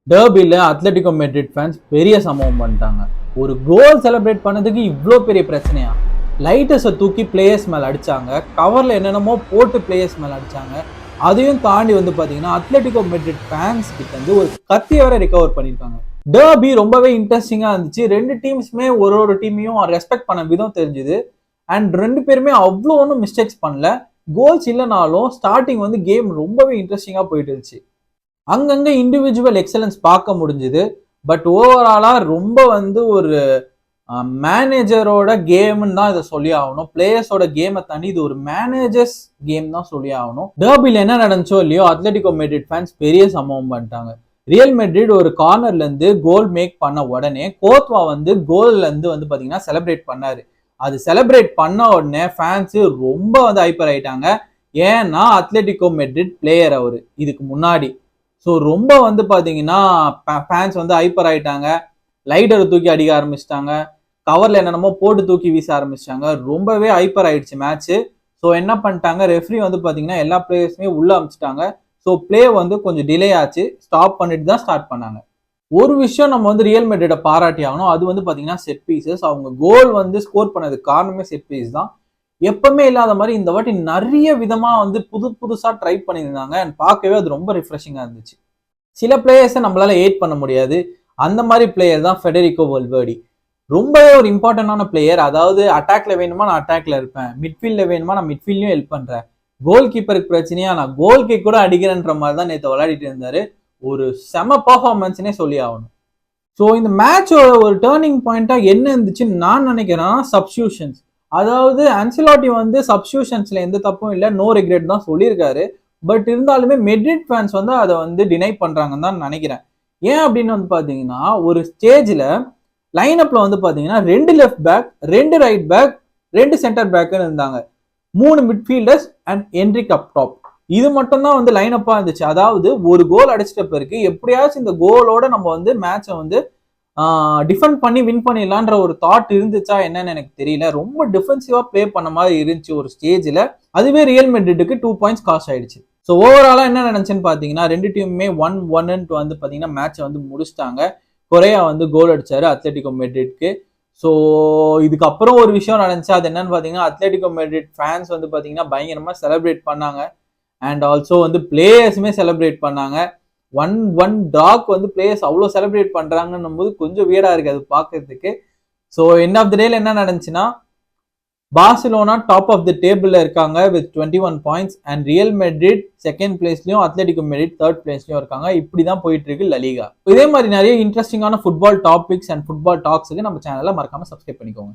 டர்பில Atletico Madrid fans பெரிய சம்பவம் பண்ணிட்டாங்க. ஒரு கோல் செலிப்ரேட் பண்ணதுக்கு இவ்வளோ பெரிய பிரச்சனையா? லைட்டர்ஸை தூக்கி பிளேயர்ஸ் மேலே அடிச்சாங்க, கவரில் என்னென்னமோ போட்டு பிளேயர்ஸ் மேலே அடிச்சாங்க. அதையும் தாண்டி வந்து பார்த்தீங்கன்னா அத்லெட்டிகோ மெட்ரிட் ஃபேன்ஸ் கிட்ட வந்து ஒரு கத்தியை வரை ரிகவர் பண்ணியிருக்காங்க. டர்பி ரொம்பவே இன்ட்ரெஸ்டிங்காக இருந்துச்சு. ரெண்டு டீம்ஸுமே ஒரு டீமையும் ரெஸ்பெக்ட் பண்ண விதம் தெரிஞ்சுது. அண்ட் ரெண்டு பேருமே அவ்வளோ ஒன்றும் மிஸ்டேக்ஸ் பண்ணல. கோல்ஸ் இல்லைனாலும் ஸ்டார்டிங் வந்து கேம் ரொம்பவே இன்ட்ரெஸ்டிங்காக போயிட்டு இருந்துச்சு. அங்கங்க இண்டிவிஜுவல் எக்ஸலன்ஸ் பார்க்க முடிஞ்சுது. பட் ஓவராலா ரொம்ப வந்து ஒரு மேனேஜரோட கேம்னு தான் இதை சொல்லி ஆகணும். பிளேயர்ஸோட கேமை தாண்டி இது ஒரு மேனேஜர்ஸ் கேம் தான் சொல்லி ஆகணும். டர்பில என்ன நடந்துச்சோ இல்லையோ அத்லெட்டிகோ மெட்ரிட் ஃபேன்ஸ் பெரிய சம்பவம் பண்ணிட்டாங்க. ரியல் மெட்ரிட் ஒரு கார்னர்ல இருந்து கோல் மேக் பண்ண உடனே கோத்வா வந்து கோல்ல இருந்து வந்து பாத்தீங்கன்னா செலிப்ரேட் பண்ணாரு. அது செலிப்ரேட் பண்ண உடனே ஃபேன்ஸ் ரொம்ப வந்து ஹைப்பர் ஆயிட்டாங்க. ஏன்னா அத்லெட்டிகோ மெட்ரிட் பிளேயர் அவரு இதுக்கு முன்னாடி. ஸோ ரொம்ப வந்து பார்த்தீங்கன்னா ஃபேன்ஸ் வந்து ஹைப்பர் ஆயிட்டாங்க. லைட்டரை தூக்கி அடிக்க ஆரம்பிச்சிட்டாங்க, கவரில் என்னென்னமோ போட்டு தூக்கி வீச ஆரம்பிச்சிட்டாங்க. ரொம்பவே ஹைப்பர் ஆயிடுச்சு மேட்ச்சு. ஸோ என்ன பண்ணிட்டாங்க, ரெஃப்ரி வந்து பார்த்தீங்கன்னா எல்லா பிளேயர்ஸுமே உள்ள அமிச்சிட்டாங்க. ஸோ பிளே வந்து கொஞ்சம் டிலே ஆச்சு, ஸ்டாப் பண்ணிட்டு தான் ஸ்டார்ட் பண்ணாங்க. ஒரு விஷயம் நம்ம வந்து ரியல் மெட்ரிட்டை பாராட்டி ஆகணும். அது வந்து பார்த்தீங்கன்னா செட் பீசஸ். அவங்க கோல் வந்து ஸ்கோர் பண்ணதுக்கு காரணமே செட் பீஸ் தான். எப்பவுமே இல்லாத மாதிரி இந்த வாட்டி நிறைய விதமா வந்து புதுசா ட்ரை பண்ணியிருந்தாங்க. அண்ட் பார்க்கவே அது ரொம்ப ரிஃப்ரெஷிங்கா இருந்துச்சு. சில பிளேயர்ஸை நம்மளால ஏட் பண்ண முடியாது. அந்த மாதிரி பிளேயர் தான் ஃபெடரிகோ வல்வர்டி. ரொம்பவே ஒரு இம்பார்ட்டன்டான பிளேயர். அதாவது அட்டாக்ல வேணுமா நான் அட்டாக்ல இருப்பேன், மிட்ஃபீல்ட்ல வேணுமா நான் மிட்ஃபீல்ட்லயும் ஹெல்ப் பண்றேன், கோல் கீப்பருக்கு பிரச்சனையா நான் கோல் கிக் கூட அடிக்கிறேன்ற மாதிரி தான் நேற்று விளையாடிட்டு இருந்தாரு. ஒரு செம பர்ஃபார்மன்ஸ்னே சொல்லி ஆகணும். ஸோ இந்த மேட்சோட ஒரு டேர்னிங் பாயிண்டா என்ன இருந்துச்சுன்னு நான் நினைக்கிறேன், சப்ஸ்டியூஷன்ஸ். அதாவது அன்சிலாட்டி வந்து சப்ஸ்டியூஷன்ஸ்ல எந்த தப்பும் இல்லை, நோ ரிக்ரெட் தான் சொல்லியிருக்காரு. பட் இருந்தாலுமே மெட்ரிட் ஃபேன்ஸ் வந்து அதை வந்து டினை பண்றாங்கன்னு தான் நினைக்கிறேன். ஏன் அப்படின்னு வந்து பாத்தீங்கன்னா ஒரு ஸ்டேஜ்ல லைன் அப்ல வந்து பாத்தீங்கன்னா 2 left back, 2 right back, 2 centre பேக்னு இருந்தாங்க, 3 midfielders and Enrique up top. இது மட்டும் தான் வந்து லைன் அப்பா இருந்துச்சு. அதாவது ஒரு கோல் அடிச்சிட்ட பிறகு எப்படியாச்சும் இந்த கோலோட நம்ம வந்து மேட்சை வந்து டிஃபெண்ட் பண்ணி வின் பண்ணிடலான்ற ஒரு தாட் இருந்துச்சா என்னன்னு எனக்கு தெரியல. ரொம்ப டிஃபென்சிவா பிளே பண்ண மாதிரி இருந்துச்சு ஒரு ஸ்டேஜ்ல. அதுவே ரியல் மெட்ரிட்டுக்கு 2 பாயிண்ட்ஸ் காஸ்ட் ஆயிடுச்சு. ஸோ ஓவராலா என்ன நினைச்சுன்னு பாத்தீங்கன்னா ரெண்டு டீமுமே 1-1 வந்து பாத்தீங்கன்னா மேட்சை வந்து முடிச்சிட்டாங்க. கொரியா வந்து கோல் அடிச்சாரு அத்லெட்டிகோ மெட்ரிட்க்கு. ஸோ இதுக்கப்புறம் ஒரு விஷயம் நடந்துச்சு. அது என்னன்னு பாத்தீங்கன்னா அத்லெட்டிகோ மெட்ரிட் ஃபேன்ஸ் வந்து பாத்தீங்கன்னா பயங்கரமா செலிப்ரேட் பண்ணாங்க. அண்ட் ஆல்சோ வந்து பிளேயர்ஸுமே செலிப்ரேட் பண்ணாங்க. 1-1 டாக் வந்து பிளேயர்ஸ் அவ்வளோ செலிப்ரேட் பண்றாங்கன்னும் போது கொஞ்சம் வியர்டா இருக்கு அது பார்க்கறதுக்கு. ஸோ எண்ட் ஆஃப் த டேல என்ன நடந்துச்சுன்னா பார்சிலோனா டாப் ஆஃப் த டேபிள்ல இருக்காங்க with 21 points. And Real Madrid second பிளேஸ்லயும் அத்லெட்டிகோ மெட்ரிட் தேர்ட் பிளேஸ்லயும் இருக்காங்க. இப்படிதான் போயிட்டு இருக்கு லா லீகா. இதே மாதிரி நிறைய இன்ட்ரெஸ்டிங்கான ஃபுட்பால் டாபிக்ஸ் அண்ட் ஃபுட்பால் டாக்ஸுக்கு நம்ம சேனலை மறக்காம சப்ஸ்கிரைப் பண்ணிக்கோங்க.